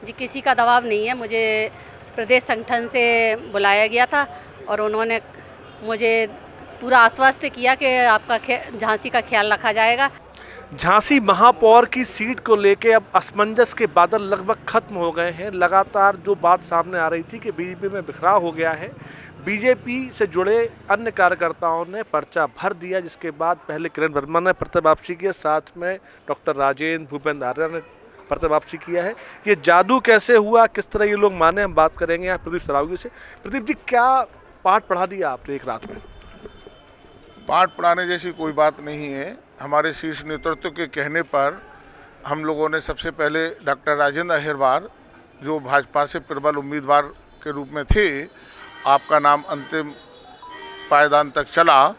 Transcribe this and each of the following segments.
जी, किसी का दबाव नहीं है। मुझे प्रदेश संगठन से बुलाया गया था और उन्होंने मुझे पूरा आश्वस्त किया कि आपका झांसी का ख्याल रखा जाएगा। झांसी महापौर की सीट को लेके अब असमंजस के बादल लगभग खत्म हो गए हैं। लगातार जो बात सामने आ रही थी कि बीजेपी में बिखराव हो गया है, बीजेपी से जुड़े अन्य कार्यकर्ताओं ने पर्चा भर दिया, जिसके बाद पहले किरण वर्मा ने पर्चा वापसी किया, साथ में डॉक्टर राजेंद्र भूपेंद्र आर्या ने पर्चा वापसी किया है। ये जादू कैसे हुआ, किस तरह ये लोग माने, हम बात करेंगे यहाँ प्रदीप सरावगी से। प्रदीप जी, क्या पाठ पढ़ा दिया आपने एक रात में? पाठ पढ़ाने जैसी कोई बात नहीं है। हमारे शीर्ष नेतृत्व के कहने पर हम लोगों ने सबसे पहले डॉक्टर राजेंद्र अहिरवार, जो भाजपा से प्रबल उम्मीदवार के रूप में थे, आपका नाम अंतिम पायदान तक चला।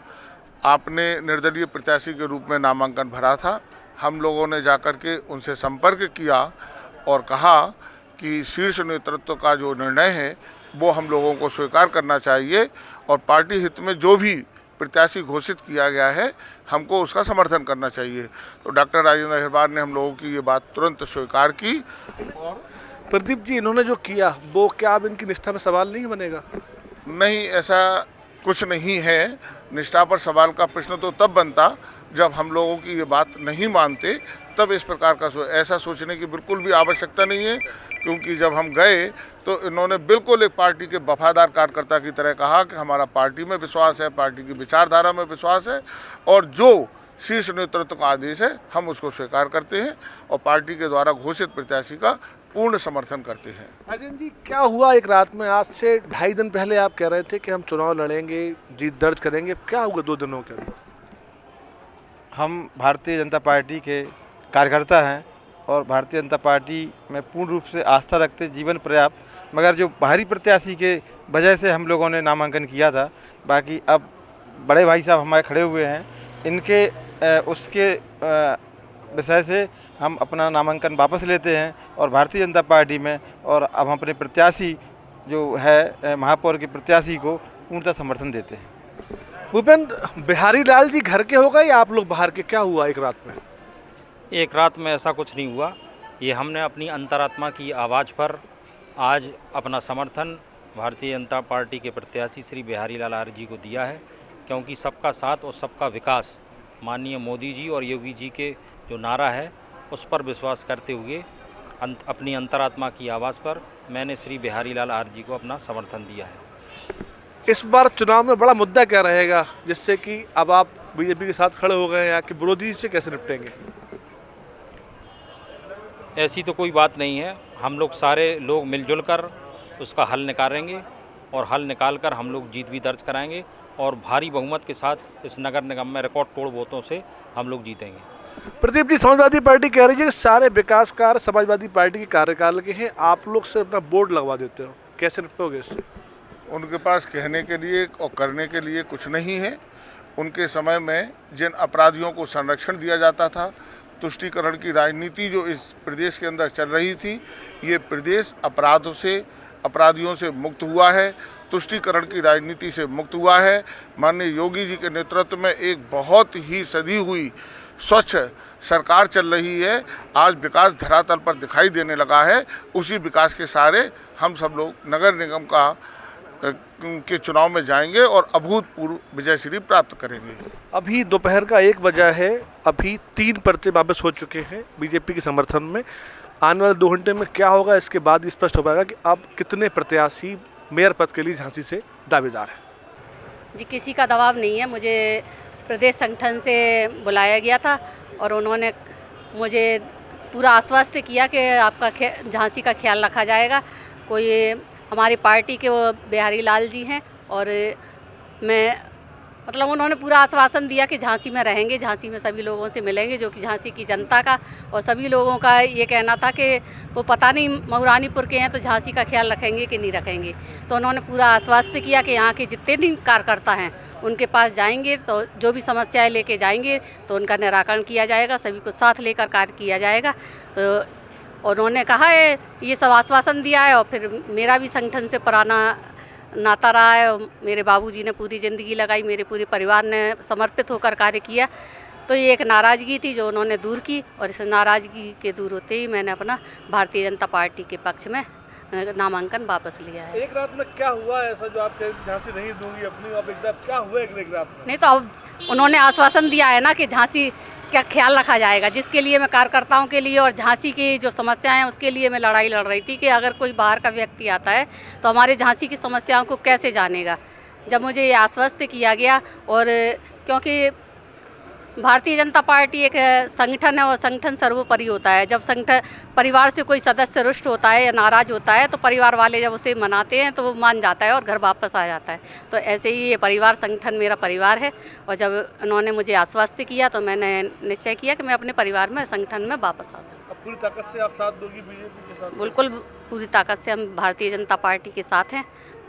आपने निर्दलीय प्रत्याशी के रूप में नामांकन भरा था। हम लोगों ने जाकर के उनसे संपर्क किया और कहा कि शीर्ष नेतृत्व का जो निर्णय है वो हम लोगों को स्वीकार करना चाहिए और पार्टी हित में जो भी प्रत्याशी घोषित किया गया है हमको उसका समर्थन करना चाहिए। तो डॉक्टर राजेंद्र अहिरवार ने हम लोगों की ये बात तुरंत स्वीकार की। और प्रदीप जी, इन्होंने जो किया वो क्या अब इनकी निष्ठा में सवाल नहीं बनेगा? नहीं, ऐसा कुछ नहीं है। निष्ठा पर सवाल का प्रश्न तो तब बनता जब हम लोगों की ये बात नहीं मानते, तब इस प्रकार का ऐसा सोचने की बिल्कुल भी आवश्यकता नहीं है। क्योंकि जब हम गए तो इन्होंने बिल्कुल एक पार्टी के वफादार कार्यकर्ता की तरह कहा कि हमारा पार्टी में विश्वास है, पार्टी की विचारधारा में विश्वास है और जो शीर्ष नेतृत्व का आदेश है हम उसको स्वीकार करते हैं और पार्टी के द्वारा घोषित प्रत्याशी का पूर्ण समर्थन करते हैं। राजेंद्र जी, क्या हुआ एक रात में? आज से 2.5 दिन पहले आप कह रहे थे कि हम चुनाव लड़ेंगे, जीत दर्ज करेंगे। क्या हुआ 2 दिनों के अंदर? हम भारतीय जनता पार्टी के कार्यकर्ता हैं और भारतीय जनता पार्टी में पूर्ण रूप से आस्था रखते, जीवन पर्याप्त। मगर जो बाहरी प्रत्याशी के वजह से हम लोगों ने नामांकन किया था, बाकी अब बड़े भाई साहब हमारे खड़े हुए हैं, इनके उसके विषय से हम अपना नामांकन वापस लेते हैं और भारतीय जनता पार्टी में और अब हम अपने प्रत्याशी जो है महापौर के प्रत्याशी को पूर्णतः समर्थन देते हैं। भूपेंद्र, बिहारी लाल जी घर के हो गए या आप लोग बाहर के? क्या हुआ एक रात में? एक रात में ऐसा कुछ नहीं हुआ। ये हमने अपनी अंतरात्मा की आवाज़ पर आज अपना समर्थन भारतीय जनता पार्टी के प्रत्याशी श्री बिहारी लाल आर्य जी को दिया है, क्योंकि सबका साथ और सबका विकास माननीय मोदी जी और योगी जी के जो नारा है उस पर विश्वास करते हुए अपनी अंतरात्मा की आवाज़ पर मैंने श्री बिहारी लाल आर्य जी को अपना समर्थन दिया है। इस बार चुनाव में बड़ा मुद्दा क्या रहेगा, जिससे कि अब आप बीजेपी के साथ खड़े हो गए हैं, या कि विरोधी से कैसे निपटेंगे? ऐसी तो कोई बात नहीं है। हम लोग सारे लोग मिलजुल कर उसका हल निकालेंगे और हल निकाल कर हम लोग जीत भी दर्ज कराएंगे और भारी बहुमत के साथ इस नगर निगम में रिकॉर्ड तोड़ वोटों से हम लोग जीतेंगे। प्रदीप जी, समाजवादी पार्टी कह रही है कि सारे विकास कार्य समाजवादी पार्टी के कार्यकाल के हैं, आप लोग से अपना बोर्ड लगवा देते हो, कैसे निपटोगे इससे? उनके पास कहने के लिए और करने के लिए कुछ नहीं है। उनके समय में जिन अपराधियों को संरक्षण दिया जाता था, तुष्टीकरण की राजनीति जो इस प्रदेश के अंदर चल रही थी, ये प्रदेश अपराधियों से मुक्त हुआ है, तुष्टीकरण की राजनीति से मुक्त हुआ है। माननीय योगी जी के नेतृत्व में एक बहुत ही सधी हुई स्वच्छ सरकार चल रही है। आज विकास धरातल पर दिखाई देने लगा है। उसी विकास के सहारे हम सब लोग नगर निगम के चुनाव में जाएंगे और अभूतपूर्व विजयश्री प्राप्त करेंगे। अभी दोपहर का 1 बजा है, अभी 3 पर्चे वापस हो चुके हैं बीजेपी के समर्थन में। आने वाले 2 घंटे में क्या होगा, इसके बाद स्पष्ट हो पाएगा कि अब कितने प्रत्याशी मेयर पद के लिए झांसी से दावेदार हैं। जी, किसी का दबाव नहीं है। मुझे प्रदेश संगठन से बुलाया गया था और उन्होंने मुझे पूरा आश्वस्त किया कि आपका झांसी का ख्याल रखा जाएगा। कोई हमारी पार्टी के वो बिहारी लाल जी हैं और उन्होंने पूरा आश्वासन दिया कि झांसी में रहेंगे, झांसी में सभी लोगों से मिलेंगे, जो कि झांसी की जनता का और सभी लोगों का ये कहना था कि वो पता नहीं मऊरानीपुर के हैं तो झांसी का ख्याल रखेंगे कि नहीं रखेंगे। तो उन्होंने पूरा आश्वस्त किया कि यहाँ के जितने भी कार्यकर्ता हैं उनके पास जाएंगे तो जो भी समस्याएं लेके जाएंगे तो उनका निराकरण किया जाएगा, सभी को साथ लेकर कार्य किया जाएगा। तो उन्होंने कहा है, ये सब आश्वासन दिया है और फिर मेरा भी संगठन से पुराना नाता रहा है। मेरे बाबूजी ने पूरी ज़िंदगी लगाई, मेरे पूरे परिवार ने समर्पित होकर कार्य किया। तो ये एक नाराज़गी थी जो उन्होंने दूर की, और इस नाराज़गी के दूर होते ही मैंने अपना भारतीय जनता पार्टी के पक्ष में नामांकन वापस लिया है। एक रात में क्या हुआ ऐसा जो आप कह रही थी झांसी नहीं दूंगी अपनी, अब एकदम क्या हुआ एक रात में? नहीं तो अब उन्होंने आश्वासन दिया है ना कि झांसी का ख्याल रखा जाएगा, जिसके लिए मैं कार्यकर्ताओं के लिए और झांसी की जो समस्याएं हैं उसके लिए मैं लड़ाई लड़ रही थी कि अगर कोई बाहर का व्यक्ति आता है तो हमारे झांसी की समस्याओं को कैसे जानेगा। जब मुझे ये आश्वस्त किया गया, और क्योंकि भारतीय जनता पार्टी एक संगठन है और संगठन सर्वोपरि होता है। जब संगठन परिवार से कोई सदस्य रुष्ट होता है या नाराज़ होता है तो परिवार वाले जब उसे मनाते हैं तो वो मान जाता है और घर वापस आ जाता है। तो ऐसे ही ये परिवार संगठन मेरा परिवार है, और जब उन्होंने मुझे आश्वस्त किया तो मैंने निश्चय किया कि मैं अपने परिवार में संगठन में वापस आ जाऊँ। अब पूरी ताकत से आप साथ दोगी बीजेपी के साथ? बिल्कुल पूरी ताकत से हम भारतीय जनता पार्टी के साथ हैं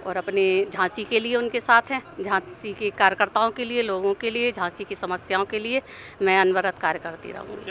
और अपने झांसी के लिए उनके साथ हैं। झांसी के कार्यकर्ताओं के लिए, लोगों के लिए, झांसी की समस्याओं के लिए मैं अनवरत कार्य करती रहूँगी।